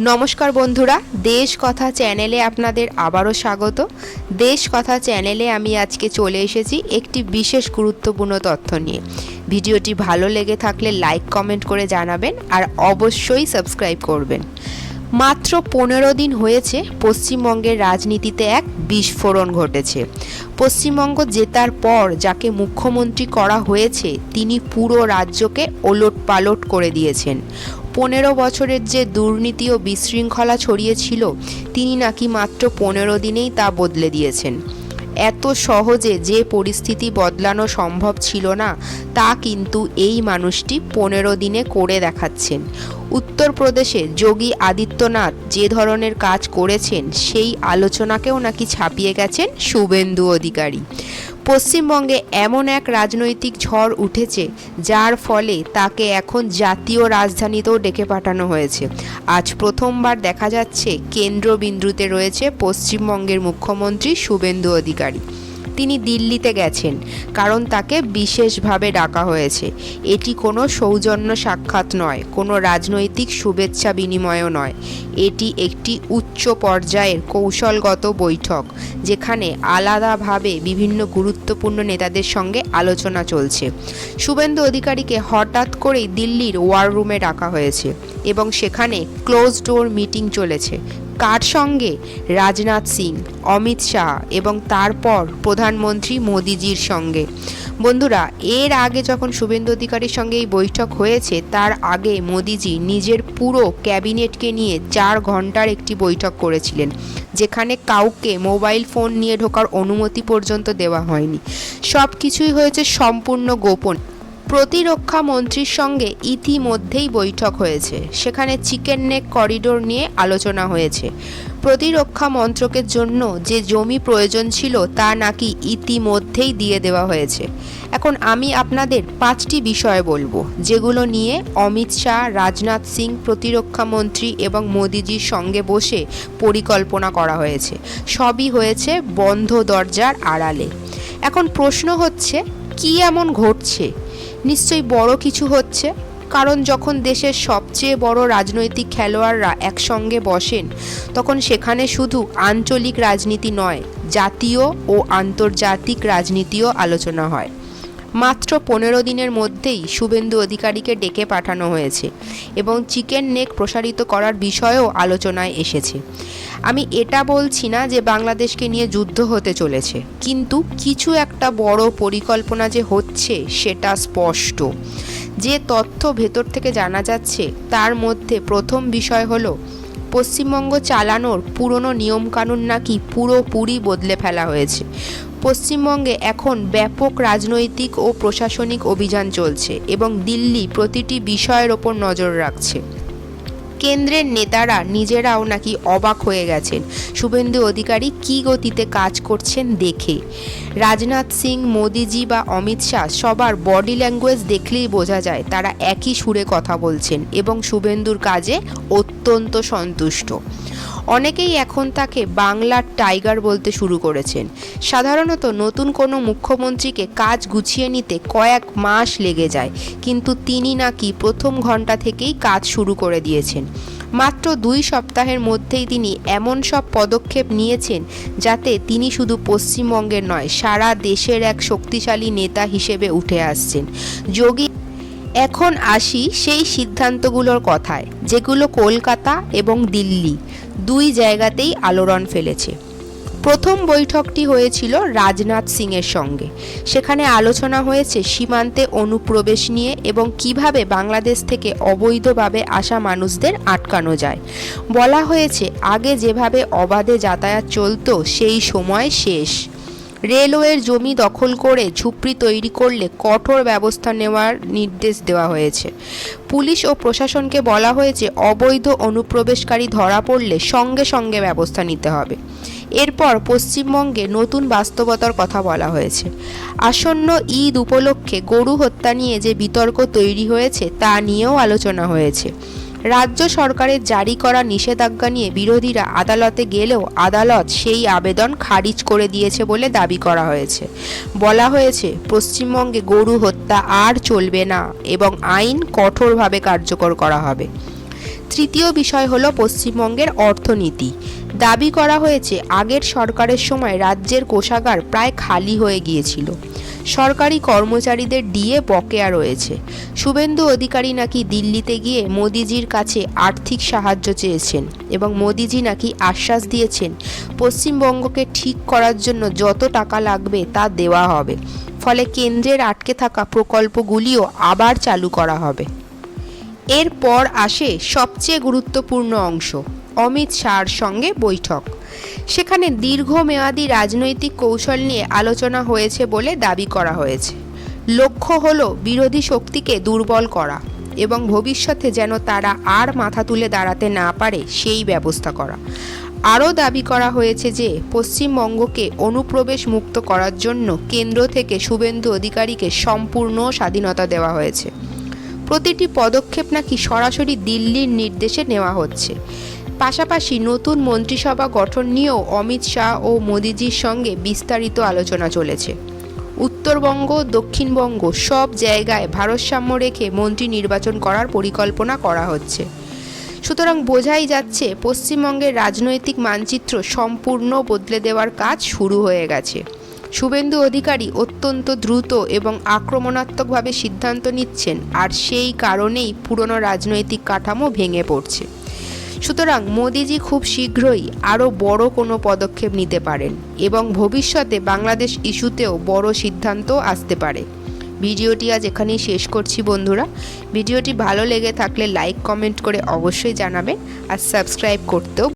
নমস্কার বন্ধুরা, দেশ কথা চ্যানেলে আপনাদের আবারও স্বাগত। দেশ কথা চ্যানেলে আমি আজকে চলে এসেছি একটি বিশেষ গুরুত্বপূর্ণ তথ্য নিয়ে। ভিডিওটি ভালো লেগে থাকলে লাইক কমেন্ট করে জানাবেন আর অবশ্যই সাবস্ক্রাইব করবেন। মাত্র 15 দিন হয়েছে পশ্চিমবঙ্গের রাজনীতিতে এক বিস্ফোরণ ঘটেছে। পশ্চিমবঙ্গ জেতার পর যাকে মুখ্যমন্ত্রী করা হয়েছে তিনি পুরো রাজ্যকে ওলটপালট করে দিয়েছেন। 15 বছরের যে দুর্নীতি ও বিশৃঙ্খলা ছড়িয়েছিল তিনি নাকি মাত্র 15 দিনেই তা বদলে দিয়েছেন। এত সহজে যে পরিস্থিতি বদলানো সম্ভব ছিল না তা কিন্তু এই মানুষটি 15 দিনে করে দেখাচ্ছেন। উত্তরপ্রদেশে যোগী আদিত্যনাথ যে ধরনের কাজ করেছেন সেই আলোচনাকেও নাকি ছাপিয়ে গেছেন শুভেন্দু অধিকারী। পশ্চিমবঙ্গে এমন এক রাজনৈতিক ঝড় উঠেছে যার ফলে তাকে এখন জাতীয় রাজধানীতেও ডেকে পাঠানো হয়েছে। আজ প্রথমবার দেখা যাচ্ছে কেন্দ্রবিন্দুতে রয়েছে পশ্চিমবঙ্গের মুখ্যমন্ত্রী শুভেন্দু অধিকারী। তিনি দিল্লিতে গেছেন কারণ তাকে বিশেষভাবে ডাকা হয়েছে। এটি কোনো সৌজন্য সাক্ষাৎ নয়, কোনো রাজনৈতিক শুভেচ্ছা বিনিময়ও নয়। এটি একটি উচ্চ পর্যায়ের কৌশলগত বৈঠক যেখানে আলাদাভাবে বিভিন্ন গুরুত্বপূর্ণ নেতাদের সঙ্গে আলোচনা চলছে। শুভেন্দু অধিকারীকে হঠাৎ করেই দিল্লির ওয়ার রুমে ডাকা হয়েছে এবং সেখানে ক্লোজ ডোর মিটিং চলেছে। কার সঙ্গে? রাজনাথ সিং, অমিত শাহ এবং তারপর প্রধানমন্ত্রী মোদিজির সঙ্গে। বন্ধুরা, এর আগে যখন শুভেন্দু অধিকারীর সঙ্গে এই বৈঠক হয়েছে তার আগে মোদিজি নিজের পুরো ক্যাবিনেটকে নিয়ে 4 ঘন্টার একটি বৈঠক করেছিলেন যেখানে কাউকে মোবাইল ফোন নিয়ে ঢোকার অনুমতি পর্যন্ত দেওয়া হয়নি। সব কিছুই হয়েছে সম্পূর্ণ গোপন। প্রতিরক্ষা মন্ত্রীর সঙ্গে ইতিমধ্যেই বৈঠক হয়েছে, সেখানে চিকেন নেক করিডোর নিয়ে আলোচনা হয়েছে। প্রতিরক্ষা মন্ত্রকের জন্য যে জমি প্রয়োজন ছিল তা নাকি ইতিমধ্যেই দিয়ে দেওয়া হয়েছে। এখন আমি আপনাদের 5টি বিষয় বলবো যেগুলো নিয়ে অমিত শাহ, রাজনাথ সিং, প্রতিরক্ষা মন্ত্রী এবং মোদিজির সঙ্গে বসে পরিকল্পনা করা হয়েছে। সবই হয়েছে বন্ধ দরজার আড়ালে। এখন প্রশ্ন হচ্ছে, কি এমন ঘটছে? নিশ্চয়ই বড় কিছু হচ্ছে, কারণ যখন দেশের সবচেয়ে বড় রাজনৈতিক খেলোয়াড়রা একসঙ্গে বসেন তখন সেখানে শুধু আঞ্চলিক রাজনীতি নয়, জাতীয় ও আন্তর্জাতিক রাজনীতিও আলোচনা হয়। মাত্র 15 দিনের মধ্যেই শুভেন্দু অধিকারীকে ডেকে পাঠানো হয়েছে এবং চিকেন নেক প্রসারিত করার বিষয়েও আলোচনায় এসেছে। আমি এটা বলছি না যে বাংলাদেশকে নিয়ে যুদ্ধ হতে চলেছে, কিন্তু কিছু একটা বড় পরিকল্পনা যে হচ্ছে সেটা স্পষ্ট। যে তথ্য ভেতর থেকে জানা যাচ্ছে তার মধ্যে প্রথম বিষয় হলো পশ্চিমবঙ্গ চালানোর পুরনো নিয়মকানুন নাকি পুরোপুরি বদলে ফেলা হয়েছে। পশ্চিমবঙ্গে এখন ব্যাপক রাজনৈতিক ও প্রশাসনিক অভিযান চলছে এবং দিল্লি প্রতিটি বিষয়ের ওপর নজর রাখছে। কেন্দ্রের নেতারা নিজেরাও নাকি অবাক হয়ে গেছেন শুভেন্দু অধিকারী কী গতিতে কাজ করছেন দেখে। রাজনাথ সিং, মোদিজি বা অমিত শাহ সবার বডি ল্যাঙ্গুয়েজ দেখলেই বোঝা যায় তারা একই সুরে কথা বলছেন এবং শুভেন্দুর কাজে অত্যন্ত সন্তুষ্ট। অনেকেই এখন তাকে বাংলার টাইগার বলতে শুরু করেছেন। সাধারণত নতুন কোনো মুখ্যমন্ত্রীকে কাজ গুছিয়ে নিতে কয়েক মাস লেগে যায়, কিন্তু তিনি নাকি প্রথম ঘন্টা থেকেই কাজ শুরু করে দিয়েছেন। মাত্র 2 সপ্তাহের মধ্যেই তিনি এমন সব পদক্ষেপ নিয়েছেন যাতে তিনি শুধু পশ্চিমবঙ্গের নয় সারা দেশের এক শক্তিশালী নেতা হিসেবে উঠে আসছেন। যোগী এখন আসি সেই সিদ্ধান্তগুলোর কথায় যেগুলো কলকাতা এবং দিল্লি 2 জায়গাতেই আলোড়ন ফেলেছে। প্রথম বৈঠকটি হয়েছিল রাজনাথ সিংয়ের সঙ্গে। সেখানে আলোচনা হয়েছে সীমান্তে অনুপ্রবেশ নিয়ে এবং কিভাবে বাংলাদেশ থেকে অবৈধভাবে আসা মানুষদের আটকানো যায়। বলা হয়েছে আগে যেভাবে অবাধে যাতায়াত চলতো সেই সময় শেষ। রেলওয়ের জমি দখল করে ঝুপড়ি তৈরি করলে কঠোর ব্যবস্থা নেওয়ার নির্দেশ দেওয়া হয়েছে। পুলিশ ও প্রশাসনকে বলা হয়েছে অবৈধ অনুপ্রবেশকারী ধরা পড়লে সঙ্গে সঙ্গে ব্যবস্থা নিতে হবে। এরপর পশ্চিমবঙ্গে নতুন বাস্তবতার কথা বলা হয়েছে। আসন্ন ঈদ উপলক্ষে গরু হত্যা নিয়ে যে বিতর্ক তৈরি হয়েছে তা নিয়েও আলোচনা হয়েছে। রাজ্য সরকারের জারি করা নিষেধাজ্ঞা নিয়ে বিরোধীরা আদালতে গেলেও আদালত সেই আবেদন খারিজ করে দিয়েছে বলে দাবি করা হয়েছে। বলা হয়েছে পশ্চিমবঙ্গে গরু হত্যা আর চলবে না এবং আইন কঠোরভাবে কার্যকর করা হবে। তৃতীয় বিষয় হলো পশ্চিমবঙ্গের অর্থনীতি। দাবি করা হয়েছে আগের সরকারের সময় রাজ্যের কোষাগার প্রায় খালি হয়ে গিয়েছিল। সরকারি কর্মচারীদের ডিএ বকেয়া রয়েছে। শুভেন্দু অধিকারী নাকি দিল্লিতে গিয়ে মোদিজির কাছে আর্থিক সাহায্য চেয়েছেন এবং মোদিজি নাকি আশ্বাস দিয়েছেন পশ্চিমবঙ্গকে ঠিক করার জন্য যত টাকা লাগবে তা দেওয়া হবে, ফলে কেন্দ্রের আটকে থাকা প্রকল্পগুলিও আবার চালু করা হবে। এরপর আসে সবচেয়ে গুরুত্বপূর্ণ অংশ, অমিত শাহর সঙ্গে বৈঠক। সেখানে দীর্ঘমেয়াদী রাজনৈতিক কৌশল নিয়ে আলোচনা হয়েছে বলে দাবি করা হয়েছে। লক্ষ্য হলো বিরোধী শক্তিকে দুর্বল করা এবং ভবিষ্যতে যেন তারা আর মাথা তুলে দাঁড়াতে না পারে সেই ব্যবস্থা করা। আরও দাবি করা হয়েছে যে পশ্চিমবঙ্গকে অনুপ্রবেশ মুক্ত করার জন্য কেন্দ্র থেকে শুভেন্দু অধিকারীকে সম্পূর্ণ স্বাধীনতা দেওয়া হয়েছে। প্রতিটি পদক্ষেপ নাকি সরাসরি দিল্লির নির্দেশে নেওয়া হচ্ছে। পাশাপাশি নতুন মন্ত্রিসভা গঠন নিয়েও অমিত শাহ ও মোদিজির সঙ্গে বিস্তারিত আলোচনা চলেছে। উত্তরবঙ্গ, দক্ষিণবঙ্গ সব জায়গায় ভারসাম্য রেখে মন্ত্রী নির্বাচন করার পরিকল্পনা করা হচ্ছে। সুতরাং বোঝাই যাচ্ছে পশ্চিমবঙ্গের রাজনৈতিক মানচিত্র সম্পূর্ণ বদলে দেওয়ার কাজ শুরু হয়ে গেছে। শুভেন্দু অধিকারী অত্যন্ত দ্রুত এবং আক্রমণাত্মকভাবে সিদ্ধান্ত নিচ্ছেন, আর সেই কারণেই পুরনো রাজনৈতিক কাঠামো ভেঙে পড়ছে। সুতরাং মোদিজি খুব শীঘ্রই আরও বড় কোনো পদক্ষেপ নিতে পারেন এবং ভবিষ্যতে বাংলাদেশ ইস্যুতেও বড় সিদ্ধান্ত আসতে পারে। ভিডিওটি আজ এখানেই শেষ করছি বন্ধুরা। ভিডিওটি ভালো লেগে থাকলে লাইক কমেন্ট করে অবশ্যই জানাবেন আর সাবস্ক্রাইব করতেও